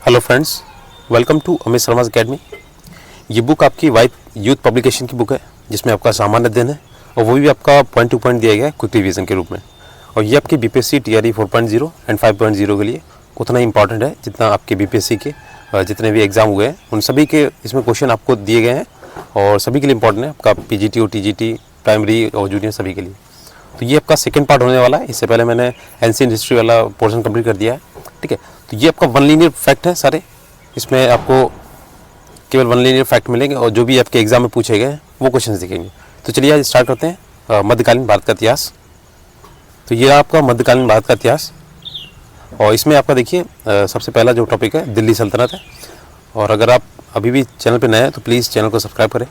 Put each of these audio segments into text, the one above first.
Hello friends, welcome to Amit Sharma's academy. ये book आपकी वाइफ यूथ पब्लिकेशन की बुक है, जिसमें आपका सामान्य अध्ययन है और वो भी आपका पॉइंट टू पॉइंट दिया गया है क्विक रिवीजन के रूप में। और ये आपकी बीपीएससी टीआरई 4.0 एंड 5.0 के लिए उतना ही इंपॉर्टेंट है जितना आपके बीपीएससी के जितने भी एग्जाम हुए हैं उन सभी के इसमें क्वेश्चन आपको दिए गए हैं और सभी के लिए इंपॉर्टेंट है, आपका पीजीटी और टीजीटी, प्राइमरी और जूनियर सभी के लिए। तो ये आपका सेकंड पार्ट होने वाला है। इससे पहले मैंने एंशिएंट हिस्ट्री वाला पोर्शन कंप्लीट कर दिया है, ठीक है। तो ये आपका वन लीनियर फैक्ट है सारे, इसमें आपको केवल वन लीनियर फैक्ट मिलेंगे और जो भी आपके एग्जाम में पूछे गए वो क्वेश्चंस दिखेंगे। तो चलिए आज स्टार्ट करते हैं मध्यकालीन भारत का इतिहास। तो ये आपका मध्यकालीन भारत का इतिहास और इसमें आपका देखिए सबसे पहला जो टॉपिक है दिल्ली सल्तनत है। और अगर आप अभी भी चैनल पर नए हैं तो प्लीज़ चैनल को सब्सक्राइब करें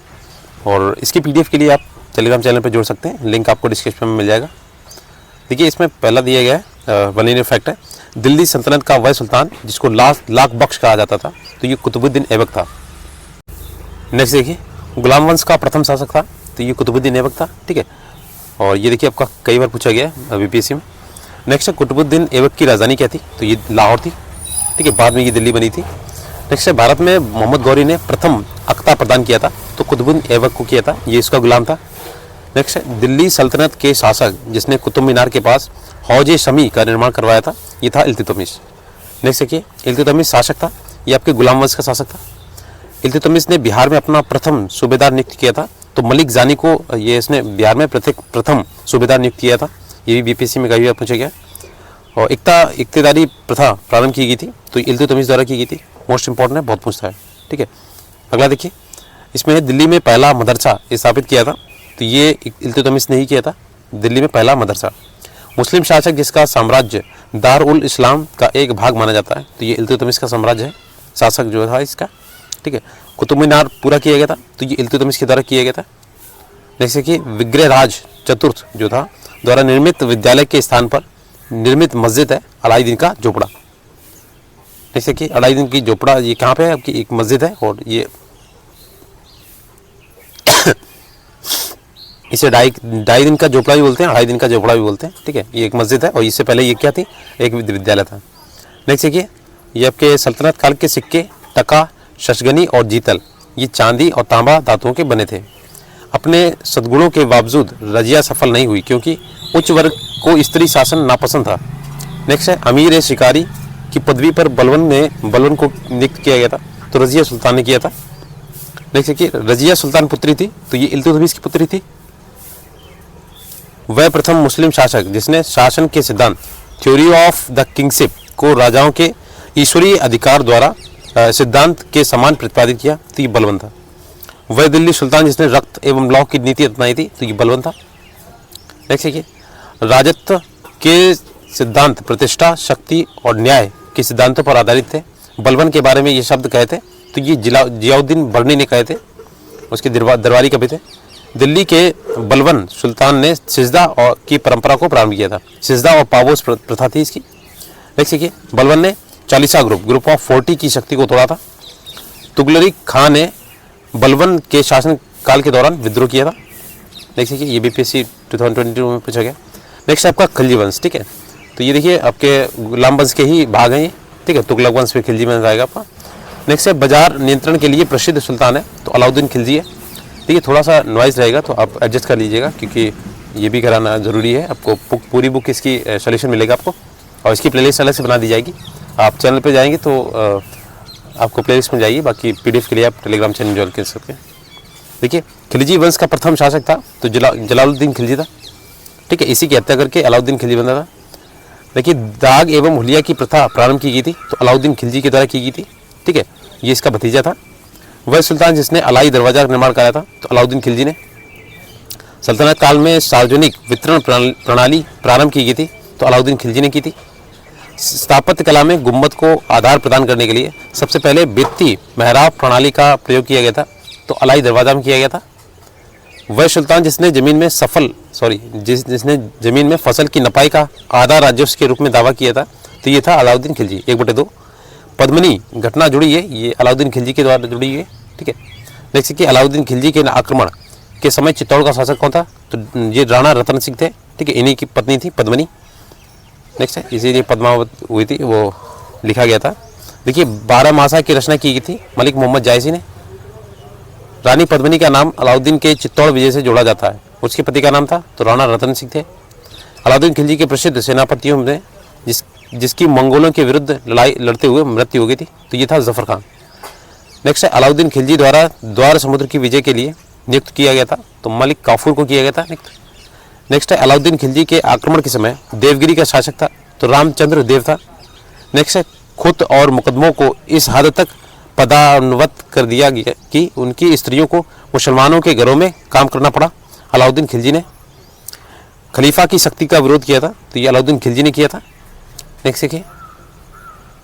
और इसकी PDF के लिए आप टेलीग्राम चैनल पर जोड़ सकते हैं, लिंक आपको डिस्क्रिप्शन में मिल जाएगा। देखिए इसमें पहला दिया गया है वन लीनियर फैक्ट है, दिल्ली सल्तनत का वह सुल्तान जिसको लाख बख्श कहा जाता था, तो ये कुतुबुद्दीन ऐबक था। नेक्स्ट देखिए गुलाम वंश का प्रथम शासक था, तो ये कुतुबुद्दीन ऐबक था, ठीक है। और ये देखिए आपका कई बार पूछा गया है बीपीएससी में। नेक्स्ट है कुतुबुद्दीन ऐबक की राजधानी क्या थी, तो ये लाहौर थी, ठीक है। बाद में ये दिल्ली बनी थी। नेक्स्ट है भारत में मोहम्मद गौरी ने प्रथम अख्ता प्रदान किया था, तो कुतुबुद्दीन ऐबक को किया था, ये इसका गुलाम था। नेक्स्ट है दिल्ली सल्तनत के शासक जिसने कुतुब मीनार के पास हौज शमी का निर्माण करवाया था, ये था इल्तुतमिश। नेक्स्ट देखिए इल्तुतमिश शासक था, ये आपके गुलाम वंश का शासक था। इल्तुतमिश ने बिहार में अपना प्रथम सूबेदार नियुक्त किया था, तो मलिक जानी को ये इसने बिहार में प्रथम सूबेदार नियुक्त किया था, ये भी बीपीएससी में कई बार पूछा गया। और इक्तदारी प्रथा प्रारंभ की गई थी, तो इल्तुतमिश द्वारा की गई थी, मोस्ट इंपॉर्टेंट है, बहुत पूछता है, ठीक है। अगला देखिए इसमें दिल्ली में पहला मदरसा स्थापित किया था, तो ये इल्तुतमिश ने ही किया था, दिल्ली में पहला मदरसा। मुस्लिम शासक जिसका साम्राज्य दार उल इस्लाम का एक भाग माना जाता है, तो ये इल्तुतमिश का साम्राज्य है, शासक जो था इसका, ठीक है। कुतुब मीनार पूरा किया गया था, तो ये इल्तुतमिश के द्वारा किया गया था। जैसे कि विग्रहराज चतुर्थ जो था द्वारा निर्मित विद्यालय के स्थान पर निर्मित मस्जिद है अलाउद्दीन का झोपड़ा। जैसे कि अलाउद्दीन की झोपड़ा ये कहाँ पे है, आपकी एक मस्जिद है और ये इसे ढाई दिन का झोपड़ा भी बोलते हैं, 2.5 दिन का झोपड़ा भी बोलते हैं, ठीक है। ये एक मस्जिद है और इससे पहले ये क्या थी, एक विद्यालय था। नेक्स्ट देखिए ये आपके सल्तनत काल के सिक्के टका, शशगनी और जीतल ये चांदी और तांबा धातुओं के बने थे। अपने सद्गुणों के बावजूद रजिया सफल नहीं हुई क्योंकि उच्च वर्ग को स्त्री शासन नापसंद था। नेक्स्ट है अमीर शिकारी की पदवी पर बलवन को नियुक्त किया गया था, तो रजिया सुल्तान ने किया था। नेक्स्ट देखिए रजिया सुल्तान पुत्री थी, तो ये इल्तुतमिश की पुत्री थी। वह प्रथम मुस्लिम शासक जिसने शासन के सिद्धांत थ्योरी ऑफ द किंगशिप को राजाओं के ईश्वरीय अधिकार द्वारा सिद्धांत के समान प्रतिपादित किया, तो ये बलवन था। वह दिल्ली सुल्तान जिसने रक्त एवं लौ की नीति अपनाई थी, तो ये बलवन था। नेक्स्ट देखिए राजत्व के सिद्धांत प्रतिष्ठा, शक्ति और न्याय के सिद्धांतों पर आधारित थे। बलवन के बारे में ये शब्द कहे थे, तो ये जियाउद्दीन बर्नी ने कहे थे, उसके दरबारी कवि थे। दिल्ली के बलवन सुल्तान ने सिजदा और की परंपरा को प्रारंभ किया था, सिजदा और पावोस प्रथा थी इसकी। देख देखिए बलवन ने 40 ग्रुप ऑफ 40 की शक्ति को तोड़ा था। तुगलक खान ने बलवन के शासन काल के दौरान विद्रोह किया था। देख देखिए ये बीपीएससी 2022 में पूछा गया। नेक्स्ट आपका खिलजी वंश, ठीक है। तो ये देखिए आपके गुलाम वंश के ही भाग हैं ये, ठीक है। तुगलक वंश में खिलजी वंश आएगा आपका। नेक्स्ट है बाजार नियंत्रण के लिए प्रसिद्ध सुल्तान है, तो अलाउद्दीन खिलजी है। ठीक है, थोड़ा सा नॉइज़ रहेगा तो आप एडजस्ट कर लीजिएगा क्योंकि ये भी कराना ज़रूरी है। आपको पूरी बुक इसकी सॉल्यूशन मिलेगा आपको और इसकी प्लेलिस्ट अलग से बना दी जाएगी। आप चैनल पे जाएंगे तो आपको प्लेलिस्ट में जाइए, बाकी PDF के लिए आप टेलीग्राम चैनल ज्वाइन कर सकते हैं। देखिए खिलजी वंश का प्रथम शासक था तो जलालुद्दीन खिलजी था, ठीक है। इसी की हत्या करके अलाउद्दीन खिलजी बना था। देखिए दाग एवं हुलिया की प्रथा प्रारंभ की गई थी, तो अलाउद्दीन खिलजी के द्वारा की गई थी, ठीक है। ये इसका भतीजा था। वह सुल्तान जिसने अलाई दरवाजा का निर्माण कराया था, तो अलाउद्दीन खिलजी ने। सल्तनत काल में सार्वजनिक वितरण प्रणाली प्रारंभ की गई थी, तो अलाउद्दीन खिलजी ने की थी। स्थापत्य कला में गुम्बद को आधार प्रदान करने के लिए सबसे पहले भित्ति मेहराब प्रणाली का प्रयोग किया गया था, तो अलाई दरवाजा में किया गया था। वह सुल्तान जिसने जिसने जमीन में फसल की नपाई का आधा राजस्व के रूप में दावा किया था, तो ये था अलाउद्दीन खिलजी 1/2। पद्मनी घटना जुड़ी है, ये अलाउद्दीन खिलजी के द्वारा जुड़ी है, ठीक है। जैसे कि अलाउद्दीन खिलजी के आक्रमण के समय चित्तौड़ का शासक कौन था, तो ये राणा रतन सिंह थे, ठीक है। इन्हीं की पत्नी थी पद्मनी। नेक्स्ट है, इसीलिए पद्मावत हुई थी, वो लिखा गया था। देखिए 12 मासा की रचना की गई थी मलिक मोहम्मद जायसी ने। रानी पद्मिनी का नाम अलाउद्दीन के चित्तौड़ विजय से जोड़ा जाता है। उसके पति का नाम था तो राणा रतन सिंह थे। अलाउद्दीन खिलजी के प्रसिद्ध सेनापतियों में जिसकी मंगोलों के विरुद्ध लड़ाई लड़ते हुए मृत्यु हो गई थी तो ये था जफर खान। नेक्स्ट है अलाउद्दीन खिलजी द्वारा द्वार समुद्र की विजय के लिए नियुक्त किया गया था तो मलिक काफूर को किया गया था। नेक्स्ट है अलाउद्दीन खिलजी के आक्रमण के समय देवगिरी का शासक था तो रामचंद्र देव था। नेक्स्ट है खुद और मुकदमों को इस हद तक पदान्वत कर दिया गया कि उनकी स्त्रियों को मुसलमानों के घरों में काम करना पड़ा। अलाउद्दीन खिलजी ने खलीफा की सख्ती का विरोध किया था तो ये अलाउद्दीन खिलजी ने किया था। नेक्स्ट देखिए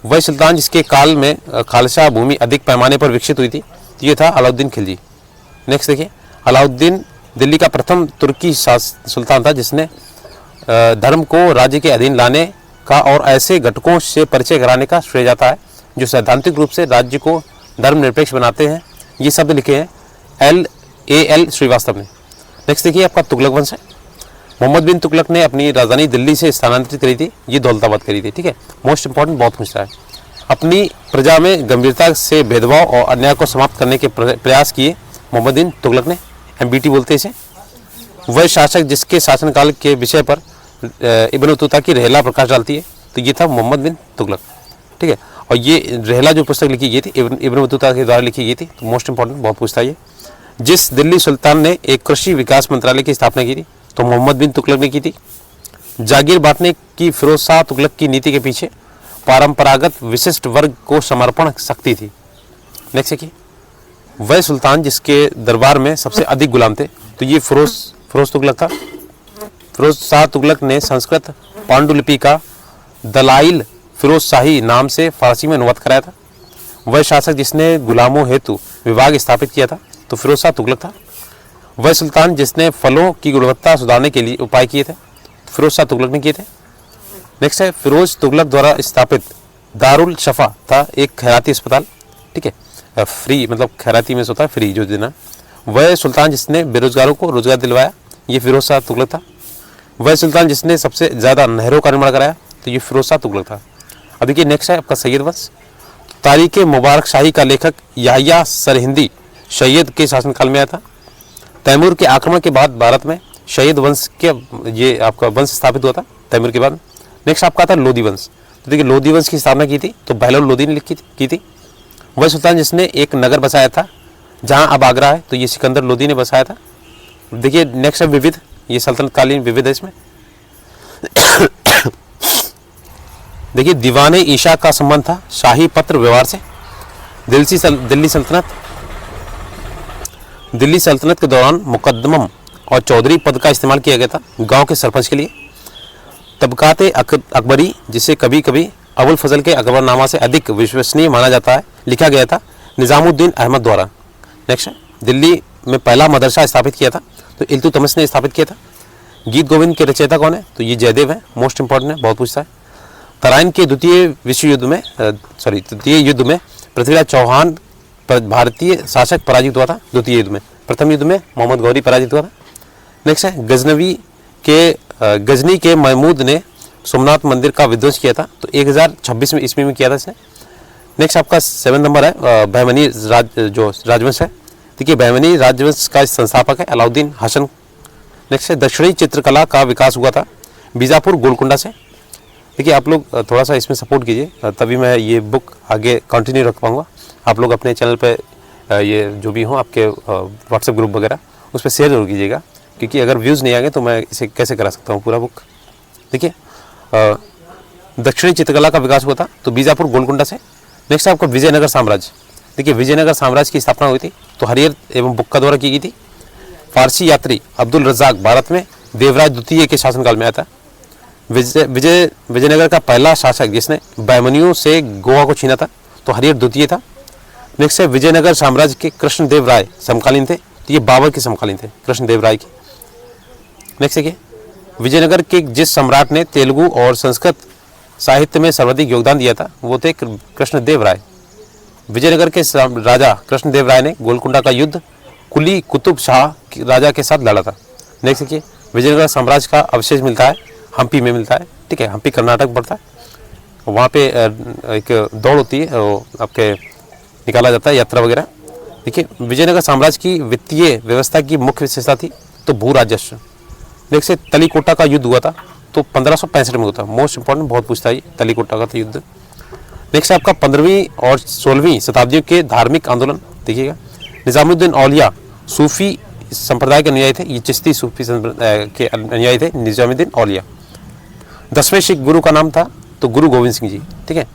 वह सुल्तान जिसके काल में खालसा भूमि अधिक पैमाने पर विकसित हुई थी तो ये था अलाउद्दीन खिलजी। नेक्स्ट देखिए अलाउद्दीन दिल्ली का प्रथम तुर्की सुल्तान था जिसने धर्म को राज्य के अधीन लाने का और ऐसे घटकों से परिचय कराने का श्रेय जाता है जो सैद्धांतिक रूप से राज्य को धर्मनिरपेक्ष बनाते हैं। ये शब्द लिखे हैं LAL श्रीवास्तव ने। नेक्स्ट देखिए आपका तुगलक वंश है। मोहम्मद बिन तुगलक ने अपनी राजधानी दिल्ली से स्थानांतरित करी थी, ये दौलताबाद करी थी। ठीक है, मोस्ट इंपॉर्टेंट बहुत पूछता है। अपनी प्रजा में गंभीरता से भेदभाव और अन्याय को समाप्त करने के प्रयास किए मोहम्मद बिन तुगलक ने। MBT बोलते इसे। वह शासक जिसके शासनकाल के विषय पर इब्न बतूता की रहला प्रकाश डालती है तो ये था मोहम्मद बिन तुगलक। ठीक है, और ये रहला जो पुस्तक लिखी गई थी इब्न बतूता के द्वारा लिखी गई थी तो मोस्ट इंपॉर्टेंट बहुत पूछता है ये। जिस दिल्ली सुल्तान ने एक कृषि विकास मंत्रालय की स्थापना की थी तो मोहम्मद बिन तुगलक ने की थी। जागीर बांटने की फिरोज शाह तुगलक की नीति के पीछे परंपरागत विशिष्ट वर्ग को समर्पण शक्ति थी। नेक्स्ट देखिए वह सुल्तान जिसके दरबार में सबसे अधिक गुलाम थे तो ये फिरोज तुगलक था। फिरोज शाह तुगलक ने संस्कृत पांडुलिपि का दलाइल फिरोज शाही नाम से फारसी में अनुवाद कराया था। वह शासक जिसने गुलामों हेतु विभाग स्थापित किया था तो फिरोज शाह तुगलक था। वह सुल्तान जिसने फलों की गुणवत्ता सुधारने के लिए उपाय किए थे फिरोज शाह तुगलक ने किए थे। नेक्स्ट है फिरोज तुगलक द्वारा स्थापित दारुल शफा था एक खैराती अस्पताल। ठीक है, फ्री मतलब खैराती में होता है फ्री जो देना। वह सुल्तान जिसने बेरोजगारों को रोजगार दिलवाया ये फिरोज शाह तुगलक था। वह सुल्तान जिसने सबसे ज़्यादा नहरों का निर्माण कराया तो ये फिरोज शाह तुगलक था। अब देखिए नेक्स्ट है आपका सैयद वंश। तारीख मुबारक शाही का लेखक याहिया सरहिंदी सैयद के शासनकाल में आया था। तैमूर के आक्रमण के बाद भारत में सैयद वंश के ये आपका वंश स्थापित हुआ था तैमूर के बाद। नेक्स्ट आपका था लोधी वंश। तो देखिए लोधी वंश की स्थापना की थी तो बहलोल लोधी ने की थी। वह सुल्तान जिसने एक नगर बसाया था जहां अब आगरा है तो ये सिकंदर लोधी ने बसाया था। देखिए नेक्स्ट है विविध, ये सल्तनत कालीन विविध है इसमें। देखिए दीवाने ईशा का संबंध था शाही पत्र व्यवहार से। दिल्ली सल्तनत के दौरान मुकद्दमम और चौधरी पद का इस्तेमाल किया गया था गांव के सरपंच के लिए। तबकाते अकबरी जिसे कभी कभी अबुल फजल के अकबरनामा से अधिक विश्वसनीय माना जाता है लिखा गया था निजामुद्दीन अहमद द्वारा। नेक्स्ट दिल्ली में पहला मदरसा स्थापित किया था तो इल्तुतमिश ने स्थापित किया था। गीत गोविंद के रचयिता कौन है तो ये जयदेव है। मोस्ट इंपॉर्टेंट है, बहुत पूछता है। तराइन के द्वितीय युद्ध में पृथ्वीराज चौहान भारतीय शासक पराजित हुआ था। द्वितीय युद्ध में, प्रथम युद्ध में मोहम्मद गौरी पराजित हुआ था। नेक्स्ट है गजनी के महमूद ने सोमनाथ मंदिर का विध्वंस किया था तो 1026 में ईस्वी में किया था इसने। नेक्स्ट आपका 7 नंबर है बहमनी जो राजवंश है। देखिए बहमनी राजवंश का संस्थापक है अलाउद्दीन हसन। नेक्स्ट है दक्षिणी चित्रकला का विकास हुआ था बीजापुर गोलकुंडा से। देखिए आप लोग थोड़ा सा इसमें सपोर्ट कीजिए तभी मैं ये बुक आगे कंटिन्यू रख पाऊँगा। आप लोग अपने चैनल पे ये जो भी हो आपके व्हाट्सएप ग्रुप वगैरह उस पर शेयर जरूर कीजिएगा क्योंकि अगर व्यूज़ नहीं आ गए तो मैं इसे कैसे करा सकता हूँ पूरा बुक। देखिए दक्षिणी चित्रकला का विकास हुआ था तो बीजापुर गोलकुंडा से। नेक्स्ट आपका विजयनगर साम्राज्य। देखिए विजयनगर साम्राज्य की स्थापना हुई थी तो हरियर एवं बुक्का द्वारा की गई थी। फारसी यात्री अब्दुल रज़ाक भारत में देवराज द्वितीय के शासनकाल में आया था। विजयनगर का पहला शासक जिसने बहमनियों से गोवा को छीना था तो हरियर द्वितीय था। नेक्स्ट है विजयनगर साम्राज्य के कृष्णदेव राय समकालीन थे तो ये बाबर के समकालीन थे कृष्णदेव राय के। नेक्स्ट देखिए विजयनगर के जिस सम्राट ने तेलुगु और संस्कृत साहित्य में सर्वाधिक योगदान दिया था वो थे कृष्णदेव राय। विजयनगर के राजा कृष्णदेव राय ने गोलकुंडा का युद्ध कुली कुतुब शाह राजा के साथ लड़ा था। नेक्स्ट देखिए विजयनगर साम्राज्य का अवशेष मिलता है हम्पी में मिलता है। ठीक है, हम्पी कर्नाटक पड़ता है। वहाँ पे एक दौड़ होती है, आपके निकाला जाता है यात्रा वगैरह। देखिए, विजयनगर साम्राज्य की वित्तीय व्यवस्था की मुख्य विशेषता थी तो भू राजस्व। देखिए, तलीकोटा का युद्ध हुआ था तो 1565 में हुआ था। मोस्ट इंपॉर्टेंट, बहुत पूछता है, तलीकोटा का युद्ध। नेक्स्ट आपका 15वीं और 16वीं शताब्दियों के धार्मिक आंदोलन देखिएगा। निजामुद्दीन औलिया सूफी संप्रदाय के अनुयायी थे, ये चिश्ती सूफी संप्रदाय के अनुयायी थे निजामुद्दीन औलिया। 10वें सिख गुरु का नाम था तो गुरु गोविंद सिंह जी। ठीक है,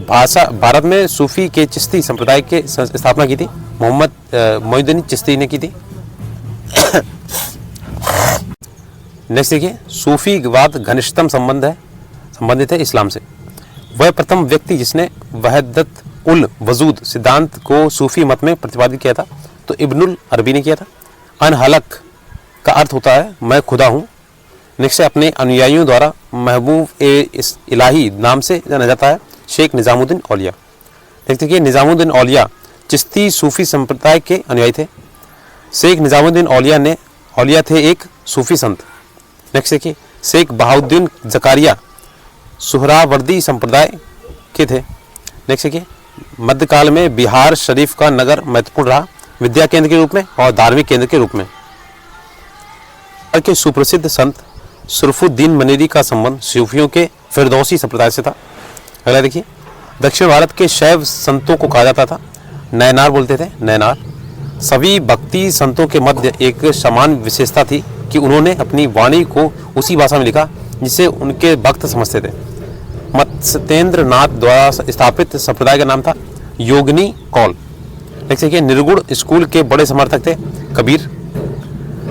भारत में सूफी के चिश्ती संप्रदाय के स्थापना की थी मोइनुद्दीन चिश्ती ने की थी। नेक्स्ट देखिए, सूफीवाद घनिष्ठतम संबंधित है इस्लाम से। वह प्रथम व्यक्ति जिसने वहदत उल वजूद सिद्धांत को सूफी मत में प्रतिपादित किया था तो इब्नुल अरबी ने किया था। अनहलक का अर्थ होता है मैं खुदा हूँ। नेक्स्ट अपने अनुयायियों द्वारा महबूब इस इलाही नाम से जाना जाता है शेख निजामुद्दीन औलिया। देखिए, निजामुद्दीन औलिया चिश्ती सूफी संप्रदाय के अनुयायी थे। शेख निजामुद्दीन औलिया थे एक सूफी संत। नेक्स्ट देखिए, शेख बहाउद्दीन जकारिया सुहरावर्दी संप्रदाय के थे। नेक्स्ट देखिए, मध्यकाल में बिहार शरीफ का नगर महत्वपूर्ण रहा विद्या केंद्र के रूप में और धार्मिक केंद्र के रूप में। के सुप्रसिद्ध संत सुरफुद्दीन मनेरी का संबंध सूफियों के फिरदौसी संप्रदाय से था। अगला देखिए, दक्षिण भारत के शैव संतों को कहा जाता था नयनार, बोलते थे नयनार। सभी भक्ति संतों के मध्य एक समान विशेषता थी कि उन्होंने अपनी वाणी को उसी भाषा में लिखा जिसे उनके भक्त समझते थे। मत्स्येंद्र नाथ द्वारा स्थापित संप्रदाय का नाम था योगिनी कौल। देखिए, निर्गुण स्कूल के बड़े समर्थक थे कबीर।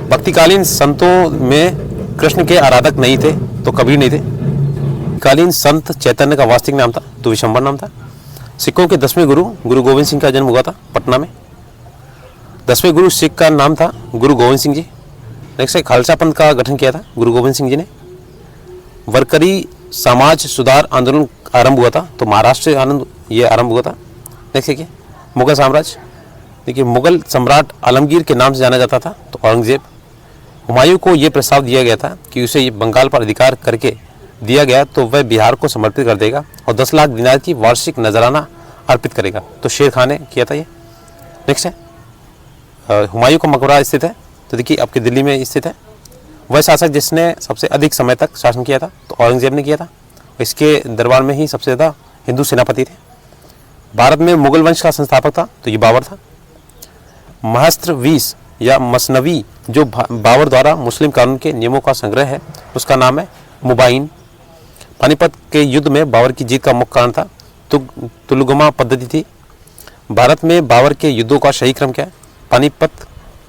भक्तिकालीन संतों में कृष्ण के आराधक नहीं थे तो कबीर नहीं थे। कालीन संत चैतन्य का वास्तविक नाम था तो विशंबर नाम था। सिखों के 10वें गुरु गोविंद सिंह का जन्म हुआ था पटना में। 10वें गुरु सिख का नाम था गुरु गोविंद सिंह जी। नेक्स्ट खालसा पंथ का गठन किया था गुरु गोविंद सिंह जी ने। वरकरी समाज सुधार आंदोलन आरंभ हुआ था तो महाराष्ट्र आनंद ये आरंभ हुआ था। नेक्स्ट देखिए, मुगल साम्राज्य। देखिए, मुगल सम्राट आलमगीर के नाम से जाना जाता था तो औरंगजेब। हुमायूं को यह प्रस्ताव दिया गया था कि उसे बंगाल पर अधिकार करके दिया गया तो वह बिहार को समर्पित कर देगा और 10 लाख दिनार की वार्षिक नजराना अर्पित करेगा तो शेर खान ने किया था ये। नेक्स्ट है हुमायूं का मकबरा स्थित है तो देखिए आपके दिल्ली में स्थित है। वह शासक जिसने सबसे अधिक समय तक शासन किया था तो औरंगजेब ने किया था। इसके दरबार में ही सबसे ज़्यादा हिंदू सेनापति थे। भारत में मुगल वंश का संस्थापक था तो ये बाबर था। महस्त्र 20 या मसनवी जो बाबर द्वारा मुस्लिम कानून के नियमों का संग्रह है उसका नाम है मुबाइन। पानीपत के युद्ध में बाबर की जीत का मुख्य कारण था तुलगमा पद्धति थी। भारत में बाबर के युद्धों का सही क्रम क्या है? पानीपत,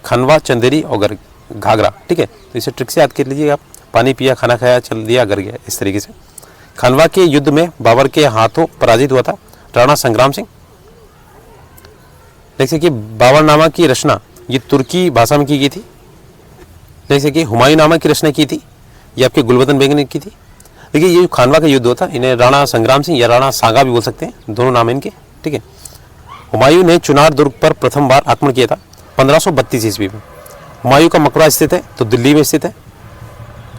खनवा, चंदेरी और घाघरा। ठीक है, तो इसे ट्रिक से याद कर लीजिए आप। पानी पिया, खाना खाया, चल दिया, घर गया, इस तरीके से। खनवा के युद्ध में बाबर के हाथों पराजित हुआ था राणा संग्राम सिंह। देखिए कि बाबरनामा की रचना ये तुर्की भाषा में की गई थी। जैसे कि हुमायूंनामा की रचना की थी ये आपके गुलबदन बेग ने की थी। देखिए ये खानवा का युद्ध होता इन्हें राणा संग्राम सिंह या राणा सांगा भी बोल सकते हैं, दोनों नाम इनके। ठीक है, हुमायूं ने चुनार दुर्ग पर प्रथम बार आक्रमण किया था 1532 ईस्वी में। हुमायूं का मकबरा स्थित है तो दिल्ली में स्थित है।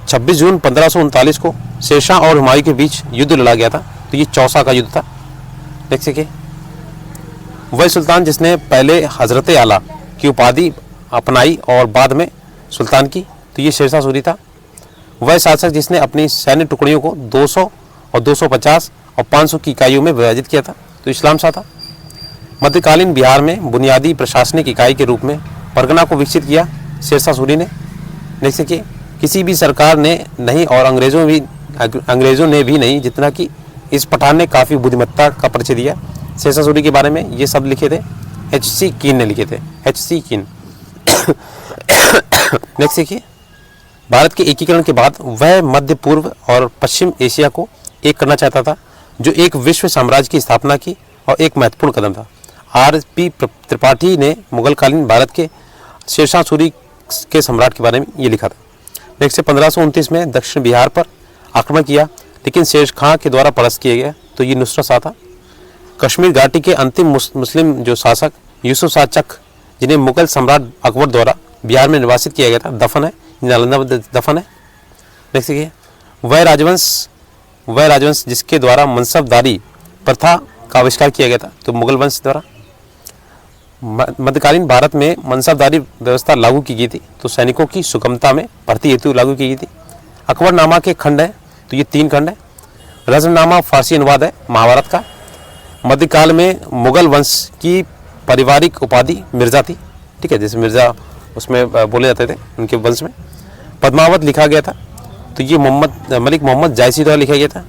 26 जून 1539 को शेरशाह और हुमायूं के बीच युद्ध लड़ा गया था तो ये चौसा का युद्ध था। देख सके वह सुल्तान जिसने पहले हजरत आला की उपाधि अपनाई और बाद में सुल्तान की तो ये शेरशाह सूरी था। वह शासक जिसने अपनी सैन्य टुकड़ियों को 200 और 250 और 500 की इकाइयों में विभाजित किया था तो इस्लाम शाह था। मध्यकालीन बिहार में बुनियादी प्रशासनिक इकाई के रूप में परगना को विकसित किया शेरशाह सूरी ने। जैसे कि किसी भी सरकार ने नहीं और अंग्रेज़ों ने भी नहीं जितना कि इस पठान ने काफ़ी बुद्धिमत्ता का परिचय दिया। शेरशाह सूरी के बारे में ये सब लिखे थे H.C. कीन ने लिखे थे, H.C. कीन। नेक्स्ट देखिए, भारत के एकीकरण के बाद वह मध्य पूर्व और पश्चिम एशिया को एक करना चाहता था जो एक विश्व साम्राज्य की स्थापना की और एक महत्वपूर्ण कदम था। R.P. त्रिपाठी ने मुगलकालीन भारत के शेरशाह सूरी के सम्राट के बारे में ये लिखा था। नेक्स्ट 1529 में दक्षिण बिहार पर आक्रमण किया लेकिन शेर खां के द्वारा परास्त किया गया तो ये नुसरत शाह था। कश्मीर घाटी के अंतिम मुस्लिम जो शासक यूसुफ शाह चक जिन्हें मुगल सम्राट अकबर द्वारा बिहार में निर्वासित किया गया था दफन है, नालंदा में दफन है। नेक्स्ट देखिए, वह राजवंश वह राजवंश जिसके द्वारा मनसबदारी प्रथा का आविष्कार किया गया था, तो मुगल वंश द्वारा। मध्यकालीन भारत में मनसबदारी व्यवस्था लागू की गई थी, तो सैनिकों की सुगमता में भर्ती हेतु लागू की गई थी। अकबरनामा के खंड है, तो ये 3 खंड है। रजनामा फारसी अनुवाद है महाभारत का। मध्यकाल में मुगल वंश की पारिवारिक उपाधि मिर्जा थी, ठीक है, जैसे मिर्जा उसमें बोले जाते थे उनके वंश में। पद्मावत लिखा गया था, तो ये मलिक मोहम्मद जायसी द्वारा लिखा गया था।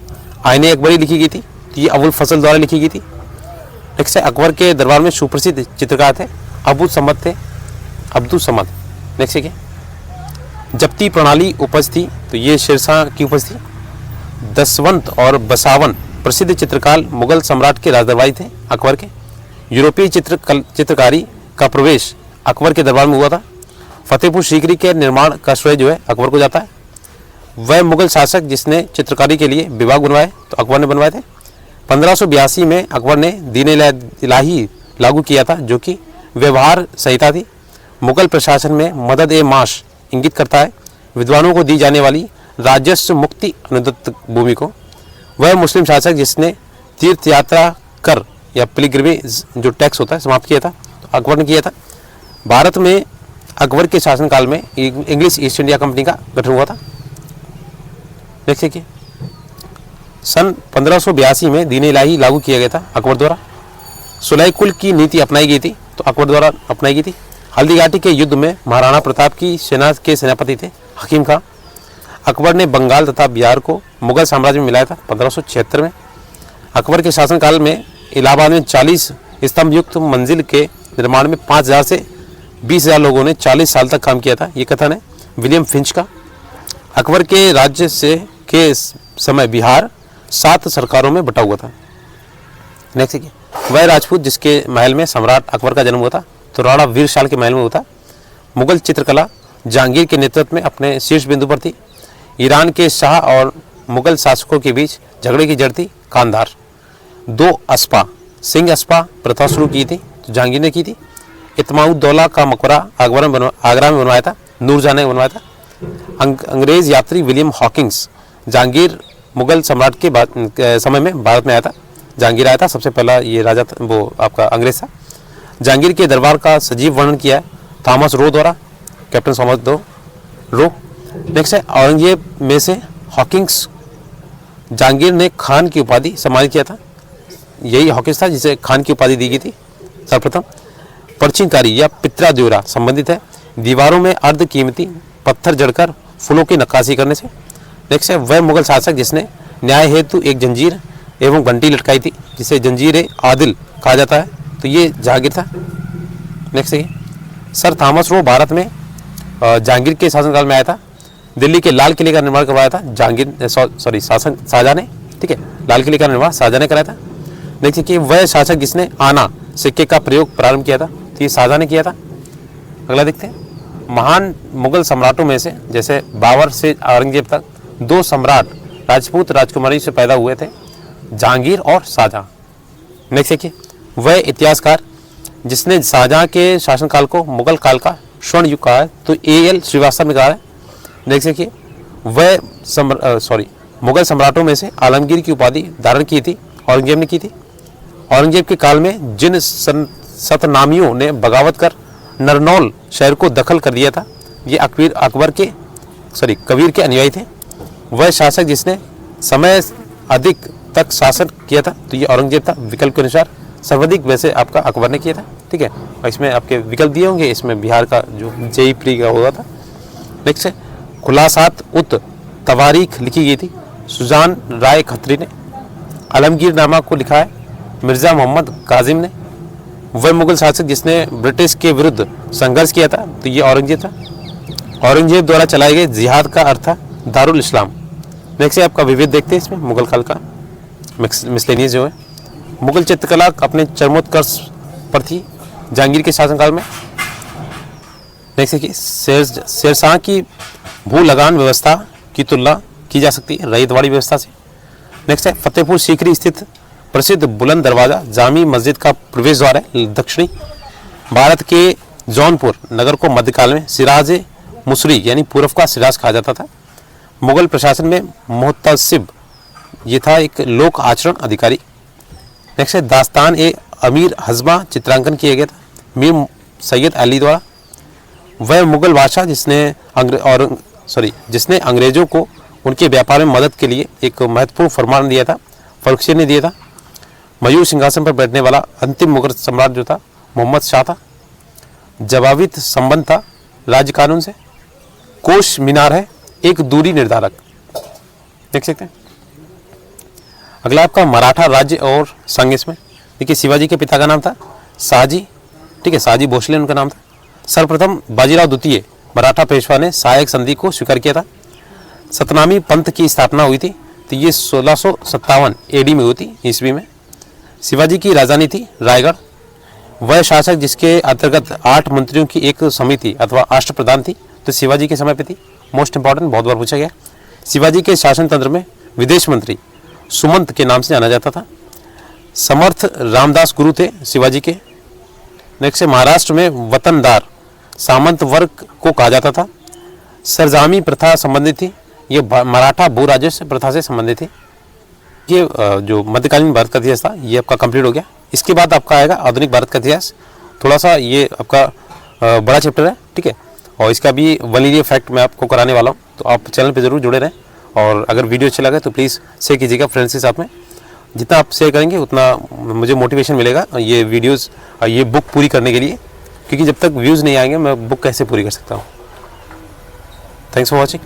आईने अकबरी लिखी गई थी, तो ये अबुल फजल द्वारा लिखी गई थी। नेक्स्ट है, अकबर के दरबार में सुप्रसिद्ध चित्रकार थे अब्दुल समद। नेक्स्ट है, जब्ती प्रणाली उपज थी, तो ये शेरशाह की उपज थी। दसवंत और बसावन प्रसिद्ध चित्रकार मुगल सम्राट के राजदरबारी थे अकबर के। यूरोपीय चित्रकारी का प्रवेश अकबर के दरबार में हुआ था। फतेहपुर सीकरी के निर्माण का श्रेय जो है अकबर को जाता है। वह मुगल शासक जिसने चित्रकारी के लिए विभाग बनवाए, तो अकबर ने बनवाए थे। 1582 में अकबर ने दीन इलाही लागू किया था, जो कि व्यवहार संहिता थी। मुगल प्रशासन में मदद ए माश इंगित करता है विद्वानों को दी जाने वाली राजस्व मुक्ति अनुदत्त भूमि को। वह मुस्लिम शासक जिसने तीर्थ यात्रा कर या पिलग्रिमेज जो टैक्स होता है समाप्त किया था, तो अकबर ने किया था। भारत में अकबर के शासनकाल में इंग्लिश ईस्ट इंडिया कंपनी का गठन हुआ था। देखिए कि सन 1582 में दीन इलाही लागू किया गया था अकबर द्वारा। सुलह कुल की नीति अपनाई गई थी, तो अकबर द्वारा अपनाई गई थी। हल्दीघाटी के युद्ध में महाराणा प्रताप की सेना के सेनापति थे हकीम खां। अकबर ने बंगाल तथा बिहार को मुगल साम्राज्य में मिलाया था 1576 में। अकबर के शासनकाल में इलाहाबाद में 40 स्तंभ युक्त मंजिल के निर्माण में 5000 से 20,000 लोगों ने 40 साल तक काम किया था, ये कथन है विलियम फिंच का। अकबर के राज्य के समय बिहार 7 सरकारों में बटा हुआ था। नेक्स्ट है, वह राजपूत जिसके महल में सम्राट अकबर का जन्म हुआ था, तो राणा वीरशाल के महल में हुआ था। मुगल चित्रकला जहांगीर के नेतृत्व में अपने शीर्ष बिंदु पर थी। ईरान के शाह और मुगल शासकों के बीच झगड़े की जड़ थी कांधार। 2 अस्पा सिंह अस्पा प्रथा शुरू की थी, तो जहांगीर ने की थी। इत्माउद्दौला का मकबरा आगरा में बनवाया था, नूरजहां ने बनवाया था। अंग्रेज यात्री विलियम हॉकिंस जहांगीर मुगल सम्राट के समय में भारत में आया था। जहांगीर आया था, सबसे पहला ये राजा वो आपका अंग्रेज था। जहांगीर के दरबार का सजीव वर्णन किया है थॉमस रो द्वारा, कैप्टन थॉमस रो। नेक्स्ट है, औरंगजेब में से हॉकिंस जहांगीर ने खान की उपाधि सम्मानित किया था। यही हॉकिंस था जिसे खान की उपाधि दी गई थी सर्वप्रथम। पर्चिंकारी या पित्रा द्योरा संबंधित है दीवारों में अर्ध कीमती पत्थर जड़कर फूलों की नक्काशी करने से। नेक्स्ट है, वह मुगल शासक जिसने न्याय हेतु एक जंजीर एवं घंटी लटकाई थी, जिसे जंजीर आदिल कहा जाता है, तो ये जहांगीर था। नेक्स्ट है, सर थॉमस रो भारत में जहांगीर के शासनकाल में आया था। दिल्ली के लाल किले का निर्माण करवाया था शाहजहां ने, ठीक है, लाल किले का निर्माण शाहजहां ने कराया था। नेक्स्ट कि वह शासक जिसने आना सिक्के का प्रयोग प्रारंभ किया था, तो ये शाहजहां ने किया था। अगला देखते हैं, महान मुगल सम्राटों में से जैसे बाबर से औरंगजेब तक 2 सम्राट राजपूत राजकुमारी से पैदा हुए थे, जहांगीर और शाहजहां। नेक्स्ट देखिए, वह इतिहासकार जिसने शाहजहां के शासनकाल को मुगल काल का स्वर्ण युग कहा है, तो A.L. श्रीवास्तव ने कहा है। नेक्स्ट देखिए, वह मुगल सम्राटों में से आलमगीर की उपाधि धारण की थी, औरंगजेब ने की थी। औरंगजेब के काल में जिन सतनामियों ने बगावत कर नरनौल शहर को दखल कर दिया था, ये कबीर के अनुयायी थे। वह शासक जिसने समय अधिक तक शासन किया था, तो ये औरंगजेब था। विकल्प के अनुसार सर्वाधिक वैसे आपका अकबर ने किया था, ठीक है। और इसमें आपके विकल्प दिए होंगे, इसमें बिहार का जो जेई प्री का हुआ था। नेक्स्ट है, खुलासात उत तवारीख लिखी गई थी, सुजान राय खत्री ने। आलमगीर नामा को लिखा है मिर्जा मोहम्मद काजिम ने। वह मुगल शासक जिसने ब्रिटिश के विरुद्ध संघर्ष किया था, तो ये औरंगजेब था। औरंगजेब द्वारा चलाए गए जिहाद का अर्थ था दारुल इस्लाम। नेक्स्ट है आपका विविध देखते हैं, इसमें मुगल काल का मिसलेनियस जो है। मुगल चित्रकला अपने चरमोत्कर्ष पर थी जहांगीर के शासनकाल में। नेक्स्ट है कि शेरशाह की भू लगान व्यवस्था की तुलना की जा सकती है रईतवाड़ी व्यवस्था से। नेक्स्ट है, फतेहपुर सीकरी स्थित प्रसिद्ध बुलंद दरवाजा जामी मस्जिद का प्रवेश द्वार है दक्षिणी। भारत के जौनपुर नगर को मध्यकाल में सिराज मुसरी यानी पूर्व का सिराज कहा जाता था। मुगल प्रशासन में मुहतसिब ये था एक लोक आचरण अधिकारी। नेक्स्ट है दास्तान ए अमीर हज़मा, चित्रांकन किया गया था मीर सैयद अली द्वारा। वह मुगल बादशाह जिसने अंग्रेज़ों को उनके व्यापार में मदद के लिए एक महत्वपूर्ण फरमान दिया था, फर्रुखी ने दिया था। मयूर सिंहासन पर बैठने वाला अंतिम मुगल सम्राट जो था मोहम्मद शाह था। जवाबित संबंध था राज्य कानून से। कोश मीनार है एक दूरी निर्धारक, देख सकते हैं। अगला आपका मराठा राज्य और संघ। इसमें देखिए शिवाजी के पिता का नाम था शाहजी, ठीक है, शाहजी भोसले उनका नाम था। सर्वप्रथम बाजीराव द्वितीय मराठा पेशवा ने सहायक संधि को स्वीकार किया था। सतनामी पंथ की स्थापना हुई थी, तो ये 1657 AD में हुई थी, ईस्वी में। शिवाजी की राजधानी थी रायगढ़। वह शासक जिसके अंतर्गत 8 मंत्रियों की एक समिति अथवा अष्टप्रधान थी, तो शिवाजी के समय पे थी। मोस्ट इंपॉर्टेंट, बहुत बार पूछा गया। शिवाजी के शासन तंत्र में विदेश मंत्री सुमंत के नाम से जाना जाता था। समर्थ रामदास गुरु थे शिवाजी के। नेक्स्ट महाराष्ट्र में वतनदार सामंत वर्ग को कहा जाता था। सरजामी प्रथा संबंधित थी, ये मराठा भू राजस्व प्रथा से संबंधित थी। ये जो मध्यकालीन भारत का इतिहास था ये आपका कंप्लीट हो गया। इसके बाद आपका आएगा आधुनिक भारत का इतिहास। थोड़ा सा ये आपका बड़ा चैप्टर है, ठीक है, और इसका भी वलीय फैक्ट मैं आपको कराने वाला हूँ, तो आप चैनल पे ज़रूर जुड़े रहें। और अगर वीडियो अच्छा लगा तो प्लीज़ शेयर कीजिएगा फ्रेंड्स के साथ में। जितना आप शेयर करेंगे उतना मुझे मोटिवेशन मिलेगा ये वीडियोज़ ये बुक पूरी करने के लिए, क्योंकि जब तक व्यूज़ नहीं आएंगे मैं बुक कैसे पूरी कर सकता हूँ। Thanks for watching.